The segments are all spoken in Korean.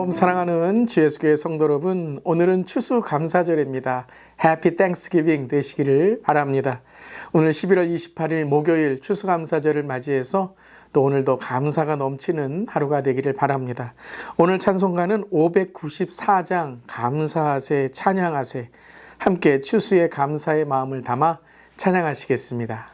샬롬 사랑하는 주 예수교회 성도 여러분, 오늘은 추수감사절입니다. 해피 땡스기빙 되시기를 바랍니다. 오늘 11월 28일 목요일 추수감사절을 맞이해서 또 오늘도 감사가 넘치는 하루가 되기를 바랍니다. 오늘 찬송가는 594장 감사하세 찬양하세, 함께 추수의 감사의 마음을 담아 찬양하시겠습니다.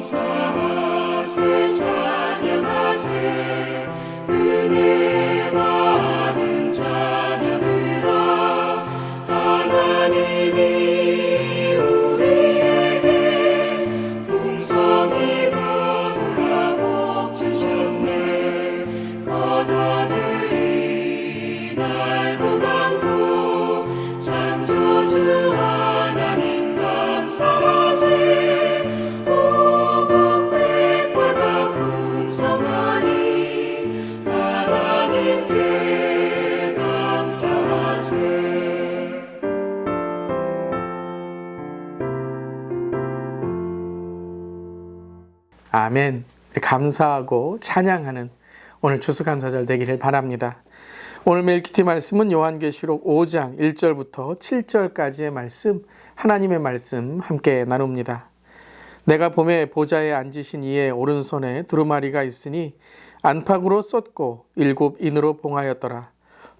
감사하세 찬양하세 은혜 받은 자녀들아 하나님이 우리에게 풍성히 거두라 복 주셨네. 겉아들이 날고 감고 창조주 하나님 감사하세. 아멘. 감사하고 찬양하는 오늘 추수감사절 되기를 바랍니다. 오늘 밀키티 말씀은 요한계시록 5장 1절부터 7절까지의 말씀, 하나님의 말씀 함께 나눕니다. 내가 봄에 보좌에 앉으신 이의 오른손에 두루마리가 있으니 안팎으로 쏟고 7 인으로 봉하였더라.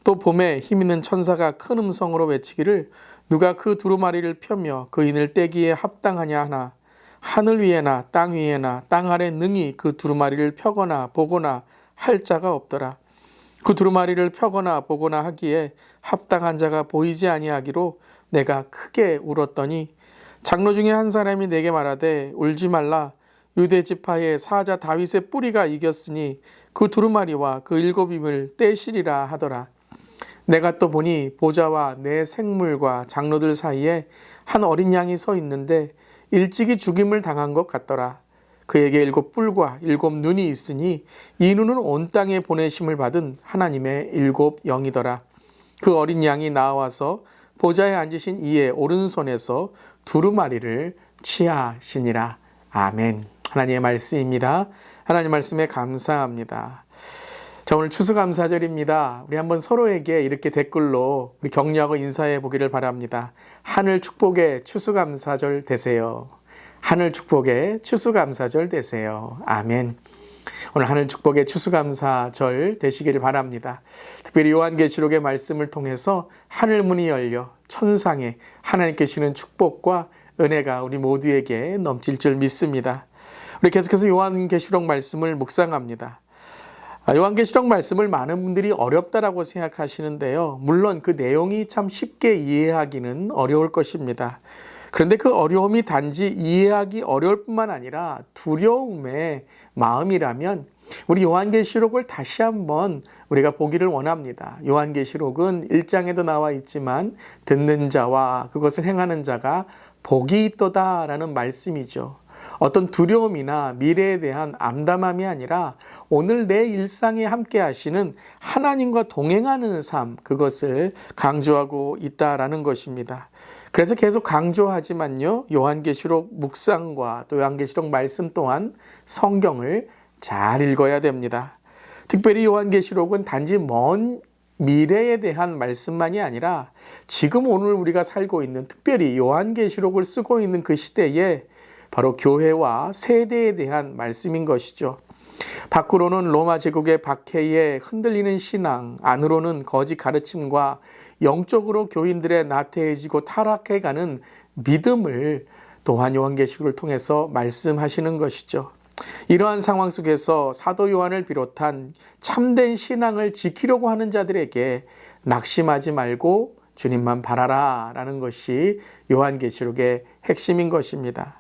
또 봄에 힘있는 천사가 큰 음성으로 외치기를 누가 그 두루마리를 펴며 그 인을 떼기에 합당하냐 하나. 하늘 위에나 땅 위에나 땅 아래 능히 그 두루마리를 펴거나 보거나 할 자가 없더라. 그 두루마리를 펴거나 보거나 하기에 합당한 자가 보이지 아니하기로 내가 크게 울었더니 장로 중에 한 사람이 내게 말하되 울지 말라. 유대 지파의 사자 다윗의 뿌리가 이겼으니 그 두루마리와 그 7임을 떼시리라 하더라. 내가 또 보니 보좌와 내 생물과 장로들 사이에 한 어린 양이 서 있는데 일찍이 죽임을 당한 것 같더라. 그에게 7 뿔과 7 눈이 있으니 이 눈은 온 땅에 보내심을 받은 하나님의 7 영이더라. 그 어린 양이 나와서 보좌에 앉으신 이의 오른손에서 두루마리를 취하시니라. 아멘. 하나님의 말씀입니다. 하나님 말씀에 감사합니다. 자, 오늘 추수감사절입니다. 우리 한번 서로에게 이렇게 댓글로 우리 격려하고 인사해 보기를 바랍니다. 하늘 축복의 추수감사절 되세요. 하늘 축복의 추수감사절 되세요. 아멘. 오늘 하늘 축복의 추수감사절 되시기를 바랍니다. 특별히 요한계시록의 말씀을 통해서 하늘 문이 열려 천상에 하나님께 주시는 축복과 은혜가 우리 모두에게 넘칠 줄 믿습니다. 우리 계속해서 요한계시록 말씀을 묵상합니다. 요한계시록 말씀을 많은 분들이 어렵다라고 생각하시는데요. 물론 그 내용이 참 쉽게 이해하기는 어려울 것입니다. 그런데 그 어려움이 단지 이해하기 어려울 뿐만 아니라 두려움의 마음이라면 우리 요한계시록을 다시 한번 우리가 보기를 원합니다. 요한계시록은 1장에도 나와 있지만 듣는 자와 그것을 행하는 자가 복이 있도다라는 말씀이죠. 어떤 두려움이나 미래에 대한 암담함이 아니라 오늘 내 일상에 함께 하시는 하나님과 동행하는 삶, 그것을 강조하고 있다라는 것입니다. 그래서 계속 강조하지만요, 요한계시록 묵상과 또 요한계시록 말씀 또한 성경을 잘 읽어야 됩니다. 특별히 요한계시록은 단지 먼 미래에 대한 말씀만이 아니라 지금 오늘 우리가 살고 있는, 특별히 요한계시록을 쓰고 있는 그 시대에 바로 교회와 세대에 대한 말씀인 것이죠. 밖으로는 로마 제국의 박해에 흔들리는 신앙, 안으로는 거짓 가르침과 영적으로 교인들의 나태해지고 타락해가는 믿음을 또한 요한계시록을 통해서 말씀하시는 것이죠. 이러한 상황 속에서 사도 요한을 비롯한 참된 신앙을 지키려고 하는 자들에게 낙심하지 말고 주님만 바라라 라는 것이 요한계시록의 핵심인 것입니다.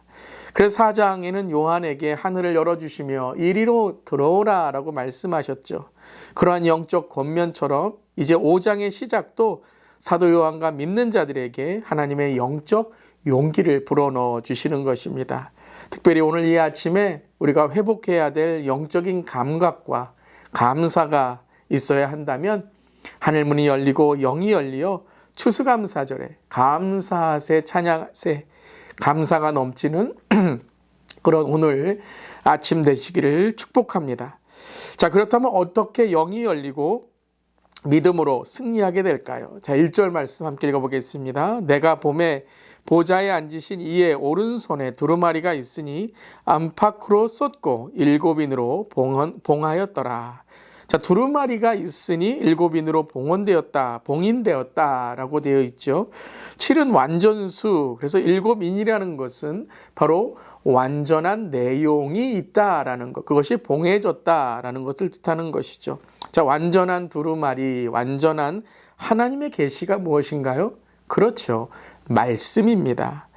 그래서 4장에는 요한에게 하늘을 열어주시며 이리로 들어오라 라고 말씀하셨죠. 그러한 영적 권면처럼 이제 5장의 시작도 사도 요한과 믿는 자들에게 하나님의 영적 용기를 불어넣어 주시는 것입니다. 특별히 오늘 이 아침에 우리가 회복해야 될 영적인 감각과 감사가 있어야 한다면 하늘문이 열리고 영이 열리어 추수감사절에 감사하세 찬양하세 감사가 넘치는 그런 오늘 아침 되시기를 축복합니다. 자, 그렇다면 어떻게 영이 열리고 믿음으로 승리하게 될까요? 자, 1절 말씀 함께 읽어보겠습니다. 내가 봄에 보좌에 앉으신 이의 오른손에 두루마리가 있으니 안팎으로 쏟고 7인으로 봉하였더라. 자, 두루마리가 있으니 7인으로 봉인되었다라고 되어 있죠. 7은 완전수, 그래서 7인이라는 것은 바로 완전한 내용이 있다라는 것, 그것이 봉해졌다라는 것을 뜻하는 것이죠. 자, 완전한 두루마리, 완전한 하나님의 계시가 무엇인가요? 그렇죠. 말씀입니다.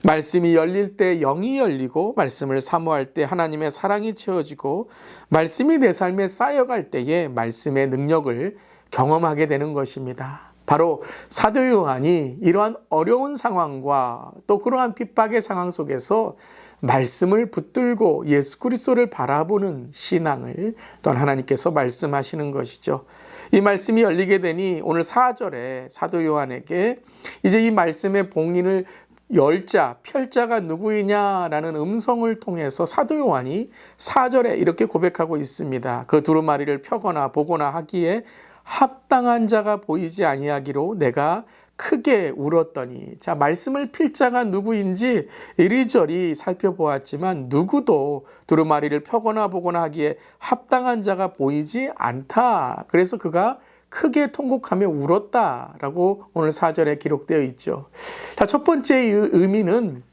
말씀이 열릴 때 영이 열리고 말씀을 사모할 때 하나님의 사랑이 채워지고 말씀이 내 삶에 쌓여갈 때에 말씀의 능력을 경험하게 되는 것입니다. 바로 사도 요한이 이러한 어려운 상황과 또 그러한 핍박의 상황 속에서 말씀을 붙들고 예수 그리스도를 바라보는 신앙을 또한 하나님께서 말씀하시는 것이죠. 이 말씀이 열리게 되니 오늘 4절에 사도 요한에게 이제 이 말씀의 봉인을 열자, 펼자가 누구이냐라는 음성을 통해서 사도 요한이 4절에 이렇게 고백하고 있습니다. 그 두루마리를 펴거나 보거나 하기에 합당한 자가 보이지 아니하기로 내가 크게 울었더니, 자, 말씀을 필 자가 누구인지 이리저리 살펴보았지만 누구도 두루마리를 펴거나 보거나 하기에 합당한 자가 보이지 않다. 그래서 그가 크게 통곡하며 울었다라고 오늘 4절에 기록되어 있죠. 자, 첫 번째 의미는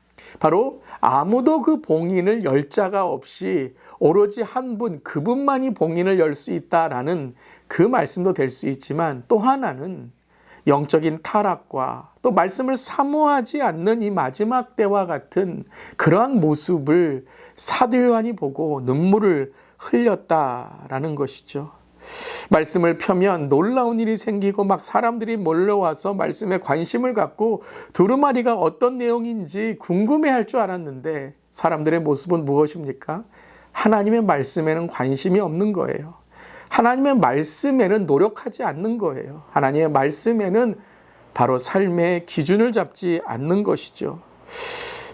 바로 아무도 그 봉인을 열 자가 없이 오로지 한 분, 그분만이 봉인을 열 수 있다라는 그 말씀도 될 수 있지만, 또 하나는 영적인 타락과 또 말씀을 사모하지 않는 이 마지막 때와 같은 그러한 모습을 사도 요한이 보고 눈물을 흘렸다라는 것이죠. 말씀을 펴면 놀라운 일이 생기고 막 사람들이 몰려와서 말씀에 관심을 갖고 두루마리가 어떤 내용인지 궁금해할 줄 알았는데 사람들의 모습은 무엇입니까? 하나님의 말씀에는 관심이 없는 거예요. 하나님의 말씀에는 노력하지 않는 거예요. 하나님의 말씀에는 바로 삶의 기준을 잡지 않는 것이죠.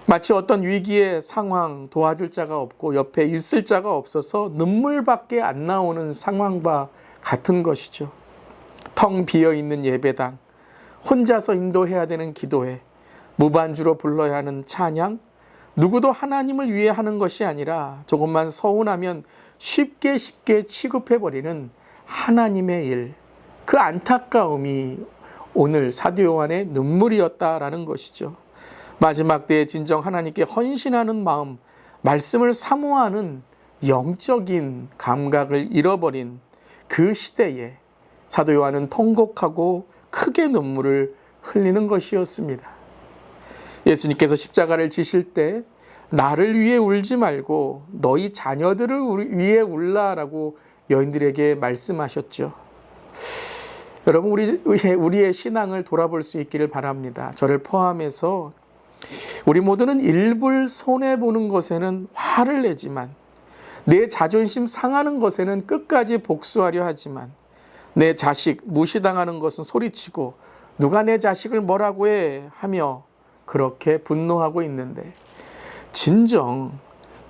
마치 어떤 위기의 상황 도와줄 자가 없고 옆에 있을 자가 없어서 눈물밖에 안 나오는 상황과 같은 것이죠. 텅 비어있는 예배당, 혼자서 인도해야 되는 기도회, 무반주로 불러야 하는 찬양, 누구도 하나님을 위해 하는 것이 아니라 조금만 서운하면 쉽게 취급해버리는 하나님의 일, 그 안타까움이 오늘 사도 요한의 눈물이었다라는 것이죠. 마지막 때에 진정 하나님께 헌신하는 마음, 말씀을 사모하는 영적인 감각을 잃어버린 그 시대에 사도 요한은 통곡하고 크게 눈물을 흘리는 것이었습니다. 예수님께서 십자가를 지실 때 나를 위해 울지 말고 너희 자녀들을 위해 울라라고 여인들에게 말씀하셨죠. 여러분, 우리의 신앙을 돌아볼 수 있기를 바랍니다. 저를 포함해서 우리 모두는 일불 손해보는 것에는 화를 내지만, 내 자존심 상하는 것에는 끝까지 복수하려 하지만, 내 자식 무시당하는 것은 소리치고 누가 내 자식을 뭐라고 해 하며 그렇게 분노하고 있는데, 진정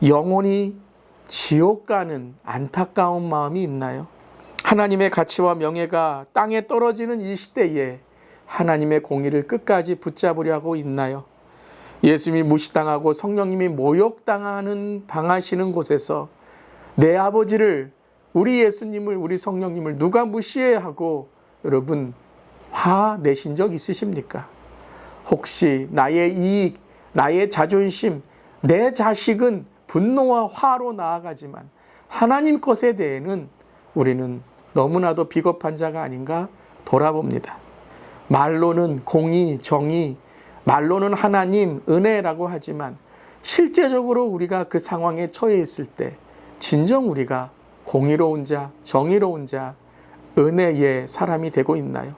영원히 지옥 가는 안타까운 마음이 있나요? 하나님의 가치와 명예가 땅에 떨어지는 이 시대에 하나님의 공의를 끝까지 붙잡으려고 있나요? 예수님이 무시당하고 성령님이 당하시는 곳에서 내 아버지를, 우리 예수님을, 우리 성령님을 누가 무시해 하고 여러분 화내신 적 있으십니까? 혹시 나의 이익, 나의 자존심, 내 자식은 분노와 화로 나아가지만 하나님 것에 대해는 우리는 너무나도 비겁한 자가 아닌가 돌아봅니다. 말로는 공의, 정의, 말로는 하나님, 은혜라고 하지만 실제적으로 우리가 그 상황에 처해 있을 때 진정 우리가 공의로운 자, 정의로운 자, 은혜의 사람이 되고 있나요?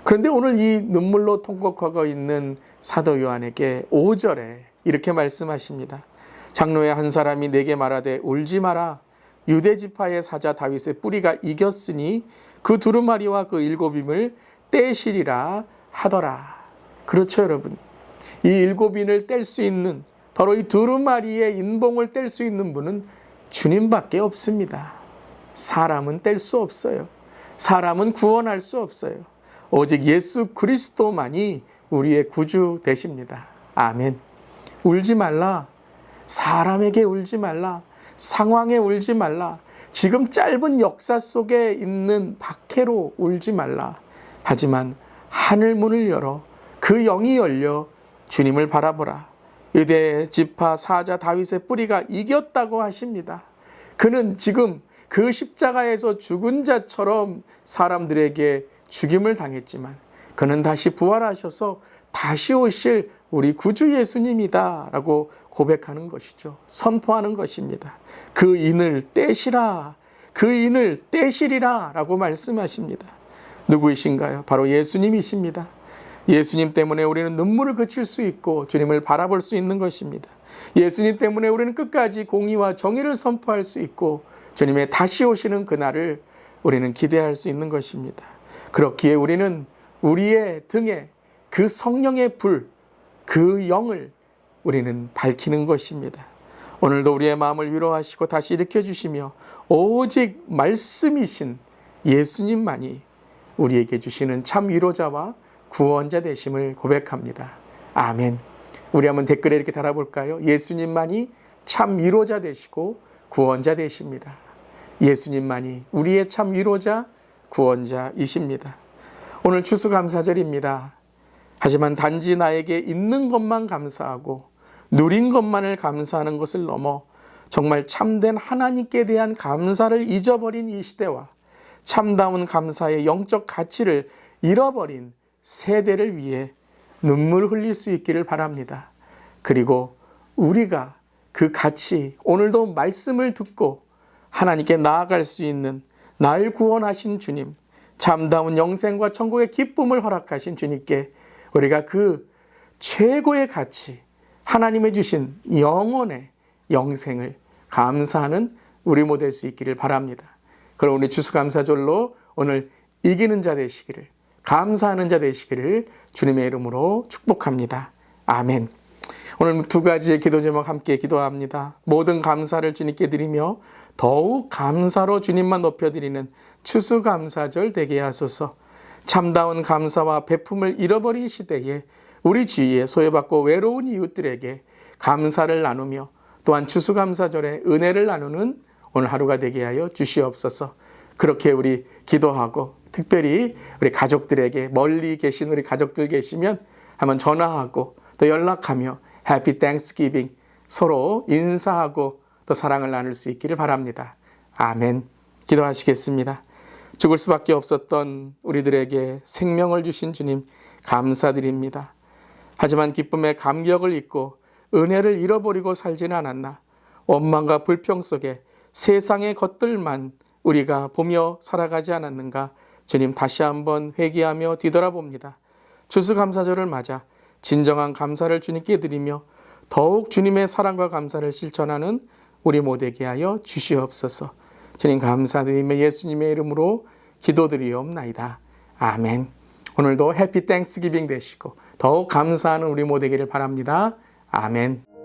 그런데 오늘 이 눈물로 통곡하고 있는 사도 요한에게 5절에 이렇게 말씀하십니다. 장로의 한 사람이 내게 말하되 울지 마라. 유대 지파의 사자 다윗의 뿌리가 이겼으니 그 두루마리와 그 일곱임을 떼시리라 하더라. 그렇죠, 여러분. 이 일곱인을 뗄 수 있는, 바로 이 두루마리의 인봉을 뗄 수 있는 분은 주님밖에 없습니다. 사람은 뗄 수 없어요. 사람은 구원할 수 없어요. 오직 예수 그리스도만이 우리의 구주 되십니다. 아멘. 울지 말라. 사람에게 울지 말라. 상황에 울지 말라. 지금 짧은 역사 속에 있는 박해로 울지 말라. 하지만 하늘 문을 열어 그 영이 열려 주님을 바라보라. 유대 지파 사자 다윗의 뿌리가 이겼다고 하십니다. 그는 지금 그 십자가에서 죽은 자처럼 사람들에게 죽임을 당했지만 그는 다시 부활하셔서 다시 오실 우리 구주 예수님이다 라고 고백하는 것이죠. 선포하는 것입니다. 그 인을 떼시라. 그 인을 떼시리라 라고 말씀하십니다. 누구이신가요? 바로 예수님이십니다. 예수님 때문에 우리는 눈물을 그칠 수 있고 주님을 바라볼 수 있는 것입니다. 예수님 때문에 우리는 끝까지 공의와 정의를 선포할 수 있고 주님의 다시 오시는 그날을 우리는 기대할 수 있는 것입니다. 그렇기에 우리는 우리의 등에 그 성령의 불, 그 영을 우리는 밝히는 것입니다. 오늘도 우리의 마음을 위로하시고 다시 일으켜주시며 오직 말씀이신 예수님만이 우리에게 주시는 참 위로자와 구원자 되심을 고백합니다. 아멘. 우리 한번 댓글에 이렇게 달아볼까요? 예수님만이 참 위로자 되시고 구원자 되십니다. 예수님만이 우리의 참 위로자, 구원자이십니다. 오늘 추수감사절입니다. 하지만 단지 나에게 있는 것만 감사하고 누린 것만을 감사하는 것을 넘어 정말 참된 하나님께 대한 감사를 잊어버린 이 시대와 참다운 감사의 영적 가치를 잃어버린 세대를 위해 눈물 흘릴 수 있기를 바랍니다. 그리고 우리가 그 가치, 오늘도 말씀을 듣고 하나님께 나아갈 수 있는 날 구원하신 주님, 참다운 영생과 천국의 기쁨을 허락하신 주님께 우리가 그 최고의 가치, 하나님의 주신 영원의 영생을 감사하는 우리 모두 될 수 있기를 바랍니다. 그럼 우리 추수감사절로 오늘 이기는 자 되시기를, 감사하는 자 되시기를 주님의 이름으로 축복합니다. 아멘. 오늘 두 가지의 기도 제목 함께 기도합니다. 모든 감사를 주님께 드리며 더욱 감사로 주님만 높여드리는 추수감사절 되게 하소서. 참다운 감사와 베품을 잃어버린 시대에 우리 주위에 소외받고 외로운 이웃들에게 감사를 나누며 또한 추수감사절에 은혜를 나누는 오늘 하루가 되게 하여 주시옵소서. 그렇게 우리 기도하고 특별히 우리 가족들에게 멀리 계신 우리 가족들 계시면 한번 전화하고 또 연락하며 해피 땡스기빙 서로 인사하고 또 사랑을 나눌 수 있기를 바랍니다. 아멘. 기도하시겠습니다. 죽을 수밖에 없었던 우리들에게 생명을 주신 주님 감사드립니다. 하지만 기쁨의 감격을 잊고 은혜를 잃어버리고 살지는 않았나. 원망과 불평 속에 세상의 것들만 우리가 보며 살아가지 않았는가. 주님 다시 한번 회개하며 뒤돌아봅니다. 추수감사절을 맞아 진정한 감사를 주님께 드리며 더욱 주님의 사랑과 감사를 실천하는 우리 모두에게 하여 주시옵소서. 주님 감사드리며 예수님의 이름으로 기도드리옵나이다. 아멘. 오늘도 해피 땡스기빙 되시고 더욱 감사하는 우리 모두 되기를 바랍니다. 아멘.